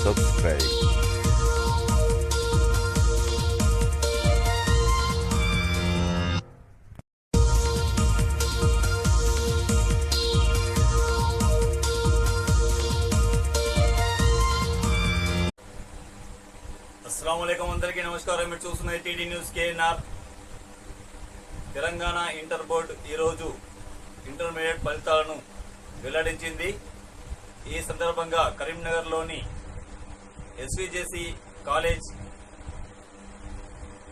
subscribe. అస్సలాముఅలైకుం అందరికీ నమస్కారం. మీరు చూస్తున్నది TD news KNR. Telangana inter board ఈరోజు ఇంటర్మీడియట్ ఫలితాలను వెల్లడించింది. ఈ సందర్భంగా కరీంనగర్లోని SVJC college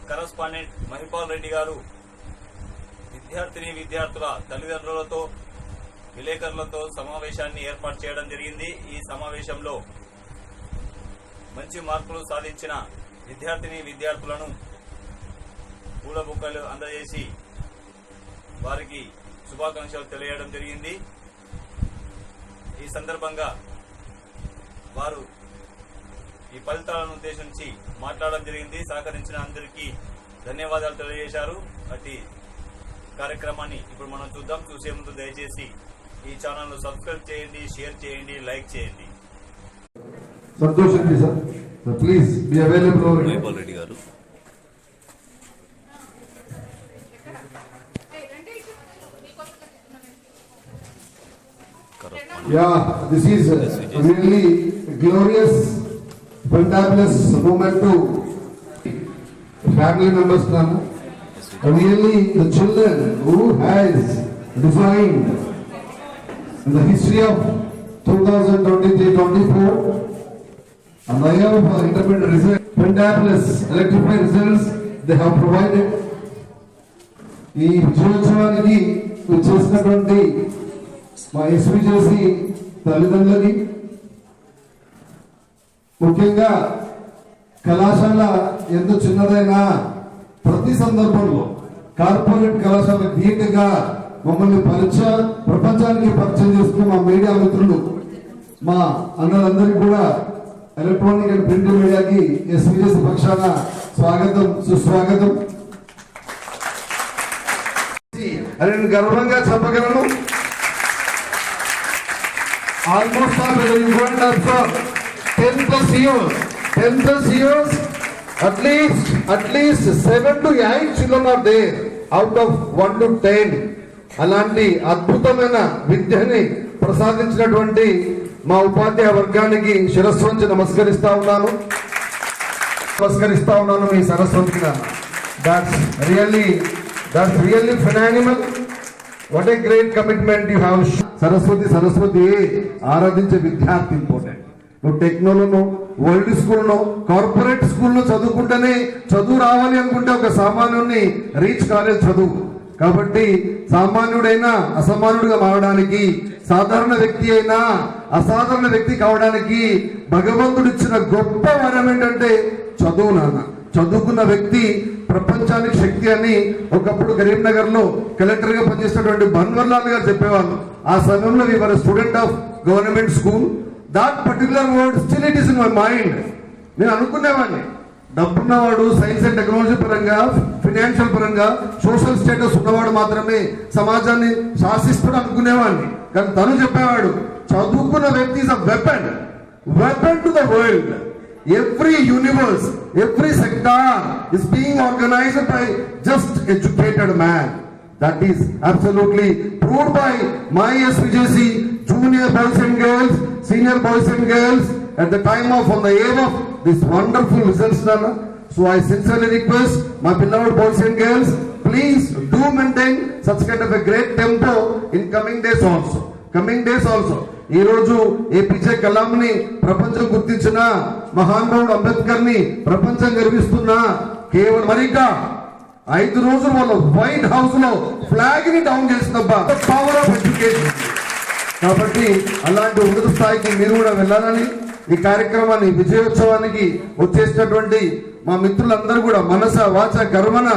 correspondent Mahipal Reddy గారు విద్యార్థుల తల్లిదండ్రులతో విలేకరులతో సమావేశాన్ని ఏర్పాటు చేయడం జరిగింది. ఈ సమావేశంలో మంచి మార్కులు సాధించిన విద్యార్థులను పూల బుక్కలు అందజేసి వారికి శుభాకాంక్షలు తెలియడం జరిగింది. ఈ సందర్భంగా వారు ఈ ఫలితాలను ఉద్దేశించి మాట్లాడడం జరిగింది. సహకరించిన అందరికీ ధన్యవాదాలు తెలియజేశారు. అట్టి కార్యక్రమాన్ని ఇప్పుడు మనం చూద్దాం. చూసే ముందు దయచేసి ఈ ఛానల్ను సబ్స్క్రైబ్ చేయండి, షేర్ చేయండి, లైక్ చేయండి. సంతోషండి sir. Please be available. Mahipal Reddy గారు Yeah, this is really glorious, fantabulous moment to family members. Really, the children who has defined the history of 2023-24 and the year of intermediate results, fantabulous electrified results they have provided. ఈ విజయోత్సవానికి చేసినటువంటి మా SVJC తల్లిదండ్రులకి, ముఖ్యంగా కళాశాల ఎంత చిన్నదైనా ప్రతి సందర్భంలో కార్పొరేట్ కళాశాల ధీటుగా మమ్మల్ని ప్రపంచానికి పరిచయం చేస్తున్న మా మీడియా మిత్రులు, మా అన్నలందరికీ కూడా ఎలక్ట్రానిక్ అండ్ ప్రింట్ మీడియాకి ఎస్విజేసి పక్షాన స్వాగతం, సుస్వాగతం. అని నేను గర్వంగా చెప్పగలను. Almost after you went up for 10 plus years, at least 7 to 8 children are there out of 1 to 10. అలాంటి అద్భుతమైన విద్యని ప్రసాదించినటువంటి మా ఉపాధ్యాయ వర్గానికి శిరస్సు వంచి నమస్కరిస్తా ఉన్నాను మీ సరస్వతికి. That's really phenomenal. What a great commitment you have. Saraswati ఆరాధించే విద్యార్థి ఇంపార్టెంట్. నువ్వు టెక్నోలోనో, వరల్డ్ స్కూల్లో, కార్పొరేట్ స్కూల్లో చదువుకుంటేనే చదువు రావాలి అనుకుంటే ఒక సామాన్యుడిని రీచ్ కాలేదు చదువు. కాబట్టి సామాన్యుడైనా అసామాన్యుడిగా మారడానికి, సాధారణ వ్యక్తి అయినా అసాధారణ వ్యక్తి కావడానికి భగవంతుడిచ్చిన గొప్ప వరం ఏంటంటే చదువు. చదువుకున్న వ్యక్తి ప్రపంచానికి శక్తి అని ఒకప్పుడు కరీంనగర్ లో కలెక్టర్ గా పనిచేసినటువంటి బన్వర్లాల్ గారు చెప్పేవాళ్ళు. ఆ సమయంలో we were student of government school. That particular word still it is in my mind. నేను అనుకునేవాడిని, డబ్బున్నవాడు సైన్స్ అండ్ టెక్నాలజీ పరంగా, ఫినాన్షియల్ పరంగా, సోషల్ స్టేటస్ ఉన్నవాడు మాత్రమే సమాజాన్ని శాసిస్తాడు అనుకునేవాడిని. కానీ తను చెప్పేవాడు, చదువుకున్న వ్యక్తి is a weapon to the world. Every universe, every sector is being organized by just educated man. That is absolutely proved by my SVJC junior boys and girls, senior boys and girls at the time of on the eve of this wonderful results. So I sincerely request my beloved boys and girls, please do maintain such kind of a great tempo in coming days also. ఈ రోజు APJ Kalam ని ప్రపంచం గుర్తించిన, మహానుభావుడు అంబేద్కర్ ని ప్రపంచం గర్విస్తున్నా, కేవలం మరిగా 5 రోజులు వాళ్ళ వైట్ హౌస్ లో ఫ్లాగ్ ని డౌన్ చేసినబ్బా పవర్ ఆఫ్ ఎడ్యుకేషన్. కాబట్టి అలాంటి ఉన్నత స్థాయికి మీరు కూడా వెళ్ళాలని, ఈ కార్యక్రమాన్ని విజయోత్సవానికి వచ్చేసినటువంటి మా మిత్రులందరూ కూడా మనస వాచ కర్మన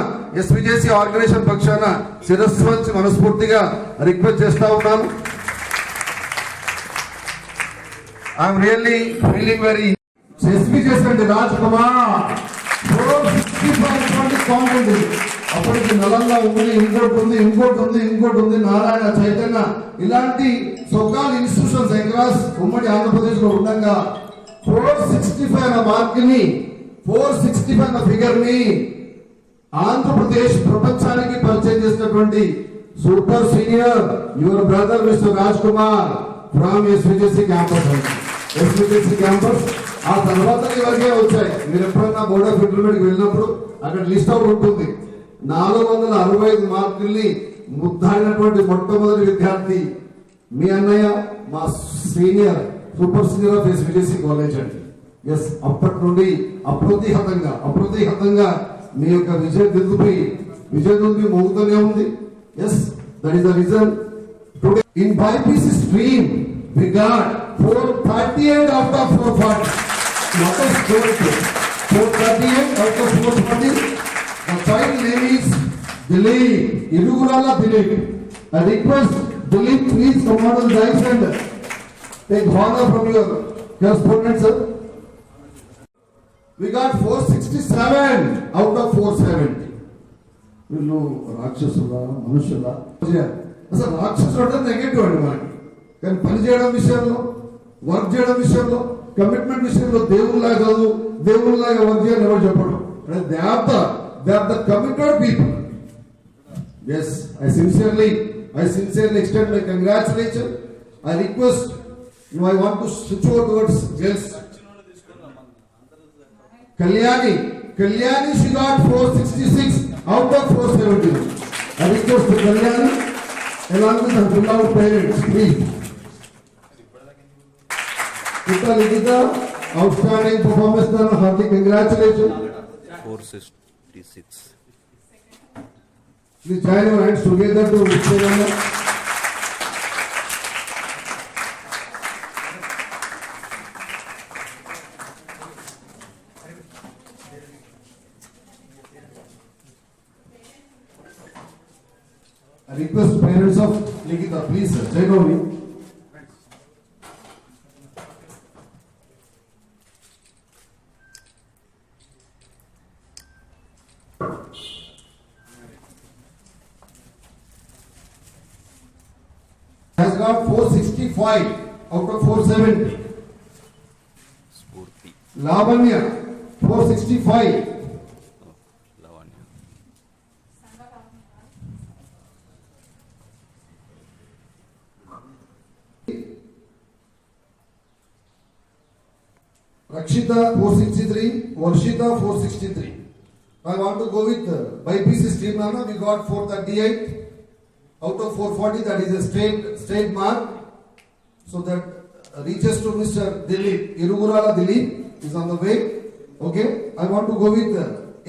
ఎస్విజేసి ఆర్గనైజేషన్ పక్షాన శిరస్సు వంచి మనస్ఫూర్తిగా రిక్వెస్ట్ చేస్తా ఉన్నాను. I'm really feeling very SVJC Raj Kumar 465 competent. అప్పటికి నలంగా ఉంది, ఇంకోటి ఉంది, నారాయణ, చైతన్య, ఇలాంటి సోకాల్ ఇన్స్టిట్యూషన్స్ అక్రాస్ ఉమ్మడి ఆంధ్రప్రదేశ్ లో ఉండగా 465 అన్న మార్క్ ని 465 అన్న ఫిగర్ ని ఆంధ్రప్రదేశ్ ప్రపంచానికి పరిచయం చేసినటువంటి super senior your brother mister Raj Kumar from SVJC campus. SVJC campus ఆ తర్వాత ఇవన్నీ వచ్చాయి. మీరు ఎప్పుడైనా బోర్డ్ ఆఫ్ ఇంటర్మీడియట్ వెళ్ళినప్పుడు అక్కడ లిస్ట్ అవుట్ ఉంటుంది. 465 మార్కుల్ని ముద్దాడినటువంటి మొట్టమొదటి విద్యార్థి మీ అన్నయ్య, మా senior super senior of SVJC college అండి. ఎస్, అప్పటి నుండి అప్రతిహతంగా మీ యొక్క విజయదుంది మోగుతూనే ఉంది. Yes, that is the reason today in BiPC stream we got 438 out of 440. What a score! 438 out of 440. The child name is Dilip, Irugurala Dilip. I request Dilip, please come out on the dais and take honor from your correspondent, sir. We got 467 out of 470. వీళ్ళు రాక్షసులా మనుషులా? అసలు రాక్షసులు అంటే negative అండి మనకి. కానీ పని చేయడం విషయంలో, వర్క్ చేయడం విషయంలో, కమిట్మెంట్ విషయంలో దేవుళ్ళలాగా చదువు, దేవుళ్ళలాగా వర్క్ చేయాలని ఎవరు చెప్పడం. They are the committed people. Yes, I sincerely extend my congratulations. I request, I want to switch over towards girls. Kalyani, she got 466 out of 470. I request to Kalyani, along with her beloved parents, please. Nikita, outstanding performance done. Hearty congratulations. 466. Please join your hands together to wish them. I request parents of Nikita, please sir, join on me. Has got 465 out of 470. Spurti. Lavanya, 465. Lavanya. Rakshita, 463. Varshita, 463. I want to go with BPC stream now. We got 438 out of 440. That is a straight mark. So that reaches to Mr. Dilip. Irugurala Dilip is on the way. Okay. I want to go with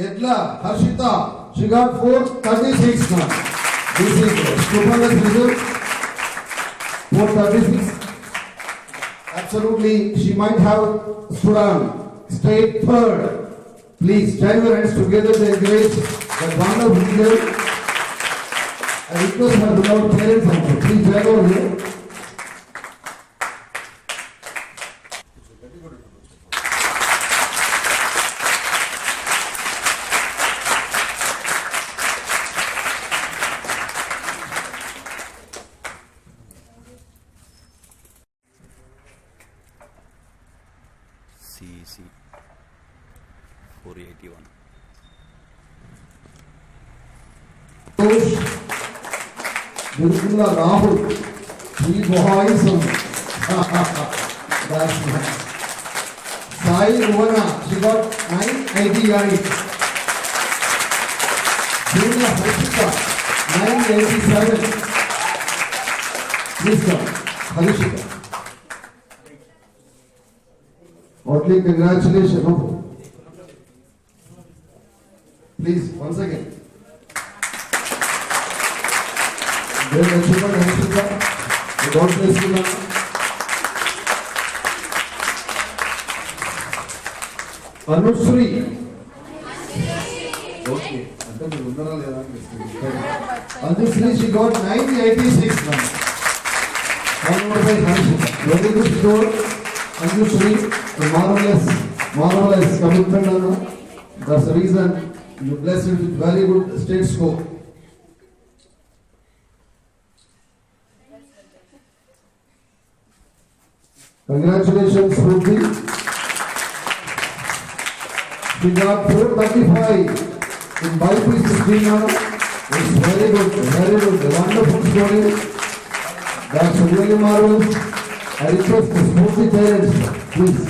Edla Harshita. She got 436 now. This is stupendous result. 436. Absolutely. She might have stood on straight third. Please join your hands together to encourage the wonderful girl. I request her beloved parents also. Please join over here. CEC 481. Birkula Rahul, 3 boys. That's nice. Sai Rovana, she got 988. Junior Harshita, 987. Please come, Harshita. Heartily congratulations. Please, once again. Very achievement, Harshita. God bless you, ma'am. Anushree. Okay. Anushree, she got 986 now. Honored by Harshita. Very good score. Anushree, the marvelous commitment. That's the reason you blessed with very good state score. Congratulations, Ruthi. She got 435 in BPC stream now. It's very good, wonderful story. That's really marvelous. I request the sporty parents, please.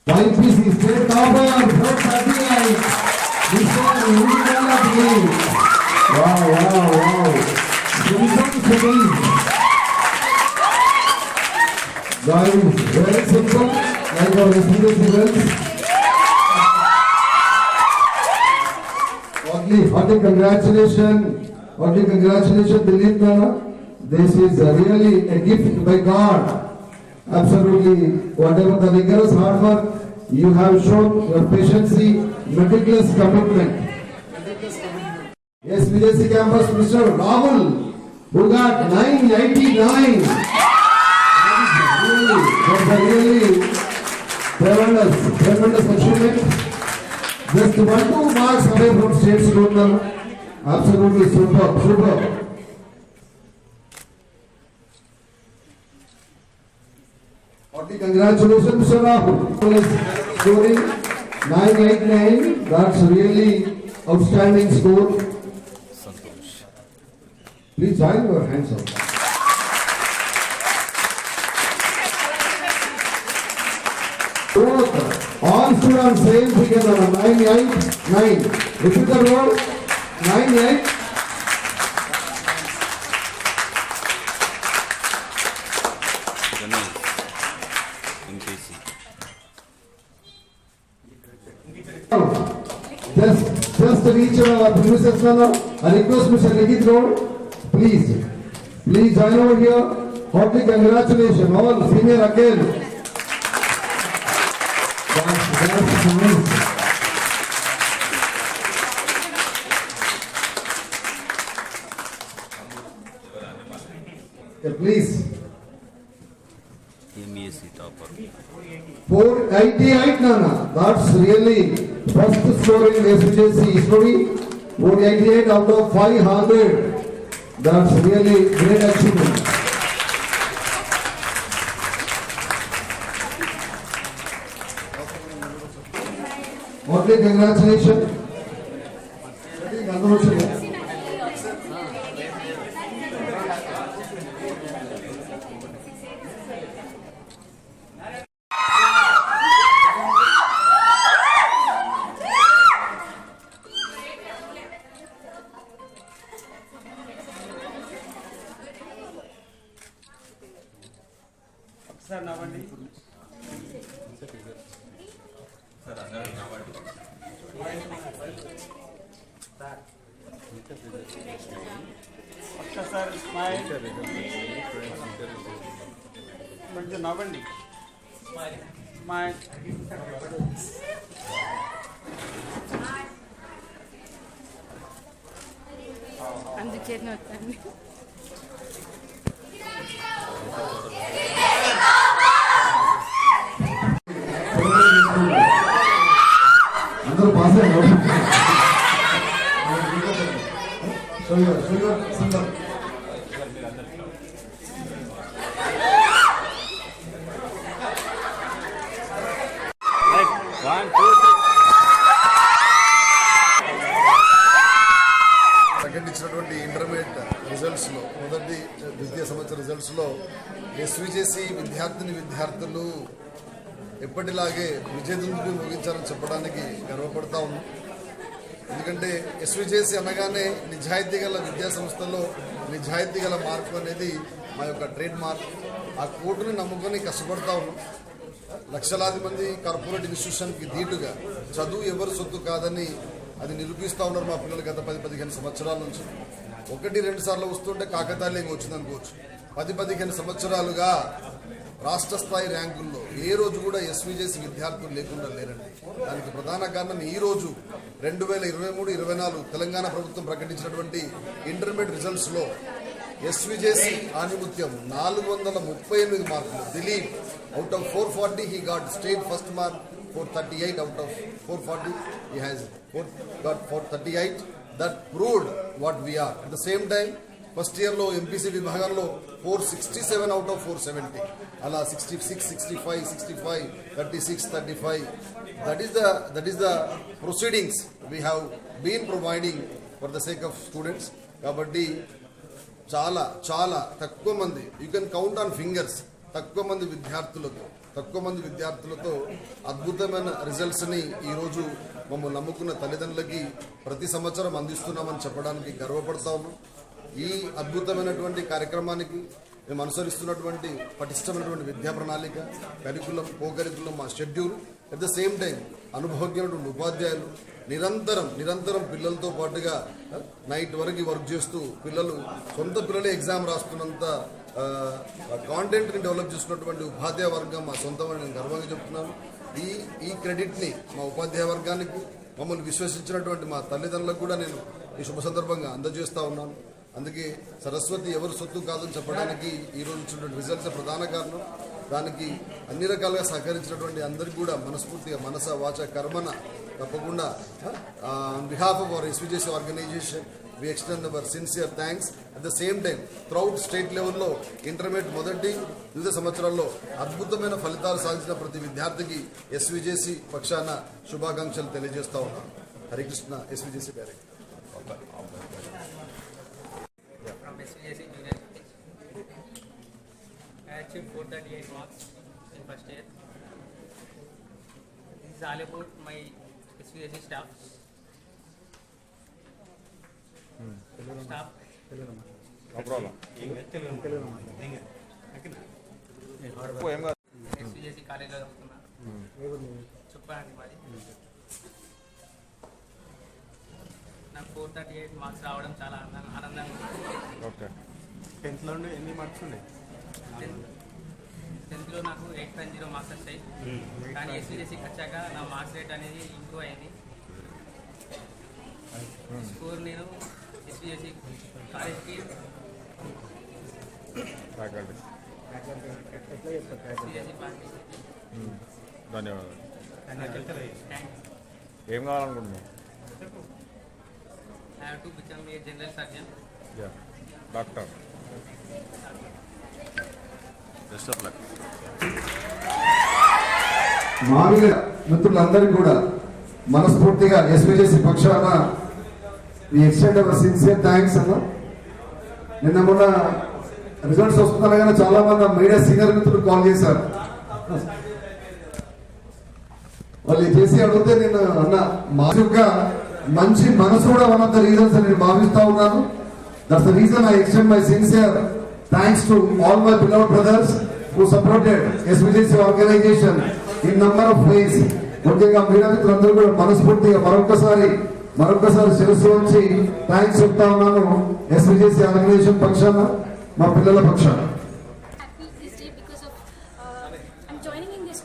YPC state topper, 438. This one, Unitala Degree. Wow. Simple. Guys, very simple, like our students events. Hearty congratulations, Dilip Nana. This is really a gift by God. Absolutely, whatever the rigorous hard work you have shown, your patience, meticulous commitment. Yes, VJC campus, Mr. Rahul, who got 989. That's a really tremendous achievement. Just 1-2 marks away from state score. Absolutely super. Congratulations, Mr. Rahul. Scoring 989. That's really outstanding score. Please join your hands up. All students same figure 989. Repeat the roll. 98. Just reach our premises now. I request Mr. Ligit Road. Please join over here. Hearty congratulations, all senior again. That's nice. Please. MESC topper. 488 Nana. That's really first score in SVJC history. 488 out of 500. That's really great achievement. Okay, congratulations. Sir నవ్వండి. ఒక్కసారి smile, కొంచెం నవ్వండి. Smile. అందుచేత వస్తాను. అందరూ pass అయ్యారు. ప్రకటించినటువంటి intermediate results లో మొదటి ద్వితీయ సంవత్సర రిజల్ట్స్ లో ఎస్విజేసి విద్యార్థులు ఎప్పటిలాగే విజయదుందుకు ముగించాలని చెప్పడానికి గర్వపడతా ఉన్నాం. ఎందుకంటే ఎస్విజేసి అనగానే నిజాయితీ గల విద్యా సంస్థల్లో నిజాయితీ గల మార్పు అనేది మా యొక్క ట్రేడ్ మార్క్. ఆ కోర్టుని నమ్ముకొని కష్టపడతా ఉన్నాం. లక్షలాది మంది కార్పొరేట్ ఇన్స్టిట్యూషన్కి ధీటుగా చదువు ఎవరు సొత్తు కాదని అది నిరూపిస్తూ ఉన్నారు మా పిల్లలు గత 10-15 సంవత్సరాల నుంచి. 1-2 సార్లు వస్తుంటే కాకతాళీయంగా వచ్చింది అనుకోవచ్చు. 10-15 సంవత్సరాలుగా రాష్ట్ర స్థాయి ర్యాంకుల్లో ఏ రోజు కూడా ఎస్విజేసి విద్యార్థులు లేకుండా లేరండి. దానికి ప్రధాన కారణం ఈ రోజు 2023-24 తెలంగాణ ప్రభుత్వం ప్రకటించినటువంటి ఇంటర్మీడియట్ రిజల్ట్స్ లో ఎస్విజేసి ఆనిముత్యం 438 మార్కులు. Dilip out of 440 he got state first mark 438 out of 440. He has got 438. That proved what we are. At the same time, first year lo MPC Vibhaganlo 467 out of 470. Ala 66, 65, 65, 36, 35. That is the proceedings we have been providing for the sake of students. Kabaddi చాలా తక్కువ మంది, you can count on fingers, తక్కువ మంది విద్యార్థులతో అద్భుతమైన రిజల్ట్స్ని ఈరోజు మమ్మల్ని నమ్ముకున్న తల్లిదండ్రులకి ప్రతి సంవత్సరం అందిస్తున్నామని చెప్పడానికి గర్వపడతా ఉన్నాం. ఈ అద్భుతమైనటువంటి కార్యక్రమానికి మేము అనుసరిస్తున్నటువంటి పటిష్టమైనటువంటి విద్యా ప్రణాళిక, కరికులం, కో-కరికులం, మా schedule, at the same time అనుభవజ్ఞులైనటువంటి ఉపాధ్యాయులు నిరంతరం పిల్లలతో పాటుగా నైట్ వరకు వర్క్ చేస్తూ సొంత పిల్లలే ఎగ్జామ్ రాస్తున్నంత కాంటెంట్ని డెవలప్ చేస్తున్నటువంటి ఉపాధ్యాయ వర్గం మా సొంతమని నేను గర్వంగా చెప్తున్నాను. ఈ క్రెడిట్ని మా ఉపాధ్యాయ వర్గానికి, మమ్మల్ని విశ్వసించినటువంటి మా తల్లిదండ్రులకు కూడా నేను ఈ శుభ సందర్భంగా అందజేస్తా ఉన్నాను. అందుకే సరస్వతి ఎవరు సొత్తు కాదని చెప్పడానికి ఈరోజు ఇచ్చినటువంటి రిజల్ట్స్ ప్రధాన కారణం. దానికి అన్ని రకాలుగా సహకరించినటువంటి అందరికీ కూడా మనస్ఫూర్తిగా మనస వాచ కర్మన తప్పకుండా on behalf of our SVJC organisation we extend our sincere thanks. At the same time, throughout state level లో ఇంటర్మీడియట్ మొదటి వివిధ సంవత్సరాల్లో అద్భుతమైన ఫలితాలు సాధించిన ప్రతి విద్యార్థికి ఎస్విజేసి పక్షాన శుభాకాంక్షలు తెలియజేస్తా ఉన్నాను. Harikrishna, SVJC director. From SVJC Junior College. I achieved 438 marks in first year. This is all about my SVJC staff. SVJC కాలేజ్లో చదువుతున్నా. చెప్పండి మరి. నాకు 438 మార్క్స్ రావడం చాలా ఆనందంగా ఉంది. ఓకే. 10th లో ఎన్ని మార్క్స్ ఉన్నాయి? 10th లో నాకు 8.0 మార్క్స్ వచ్చాయి. కానీ ఎస్విజేసీకి వచ్చాక నా మార్క్స్ రేట్ అనేది ఇంప్రూవ్ అయింది. స్కోర్ నేను ఎస్విజేసీ కాలేజ్కి ఎస్విజేసీ పార్టీ. ధన్యవాదాలు. థ్యాంక్స్. ఏం కావాలనుకుంటున్నావు? I have to become a general surgeon. Doctor. Best of luck. మామిడి మిత్రులందరికీ కూడా మనస్ఫూర్తిగా ఎస్విజేసి పక్షాన we extend our sincere thanks అన్న. నిన్న మొన్న రిజల్ట్స్ వస్తున్నాయి, చాలా మంది మీడియా సీనియర్ మిత్రులు కాల్ చేశారు. వాళ్ళు చేసి అడిగితే నేను అన్న మా యొక్క మంచి మనసు కూడా వన్ ఆఫ్ ద రీజన్స్ అని నేను భావిస్తా ఉన్నాను. That's the reason I extend my sincere thanks to all my beloved brothers who supported SVJC organisation in number of ways. ముఖ్యంగా మీడియా మిత్రులందరూ కూడా మనస్ఫూర్తిగా మరొకసారి శిరస్సు వచ్చి థ్యాంక్స్ చెప్తా ఉన్నాను. ఎస్విజేసి ఆర్గనైజేషన్ పక్షాన, మా పిల్లల పక్షాన. Happy this day because of I'm joining in this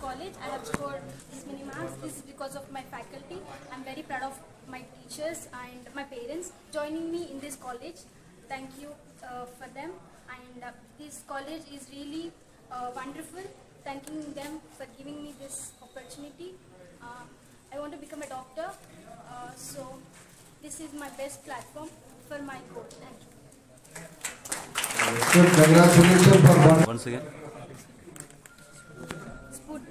college. I have scored this many marks. This is because of my faculty. I'm very proud of my teachers and my parents joining me in this college. Thank you for them. And this college is really wonderful. Thanking them for giving me this opportunity. I want to become a doctor. So this is my best platform for my goal. Thank you. Congratulations for once again. Spoon.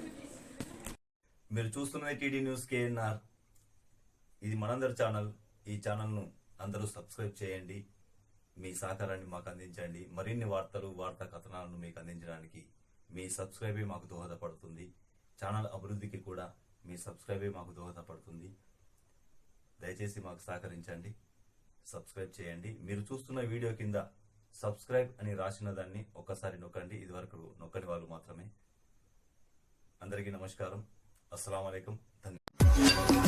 మీరు చూస్తున్నది TD news KNR. ఇది మనందరి channel. ఈ ఛానల్ను అందరూ subscribe చేయండి. మీ సహకారాన్ని మాకు అందించండి. మరిన్ని వార్తా కథనాలను మీకు అందించడానికి మీ సబ్స్క్రైబే మాకు దోహదపడుతుంది. ఛానల్ అభివృద్ధికి కూడా మీ సబ్స్క్రైబే మాకు దోహదపడుతుంది. దయచేసి మాకు సహకరించండి, సబ్స్క్రైబ్ చేయండి. మీరు చూస్తున్న వీడియో కింద సబ్స్క్రైబ్ అని రాసిన దాన్ని ఒక్కసారి నొక్కండి. ఇది వరకు నొక్కని వాళ్ళు మాత్రమే. అందరికీ నమస్కారం. అస్సలాము అలైకుం. ధన్యవాదాలు.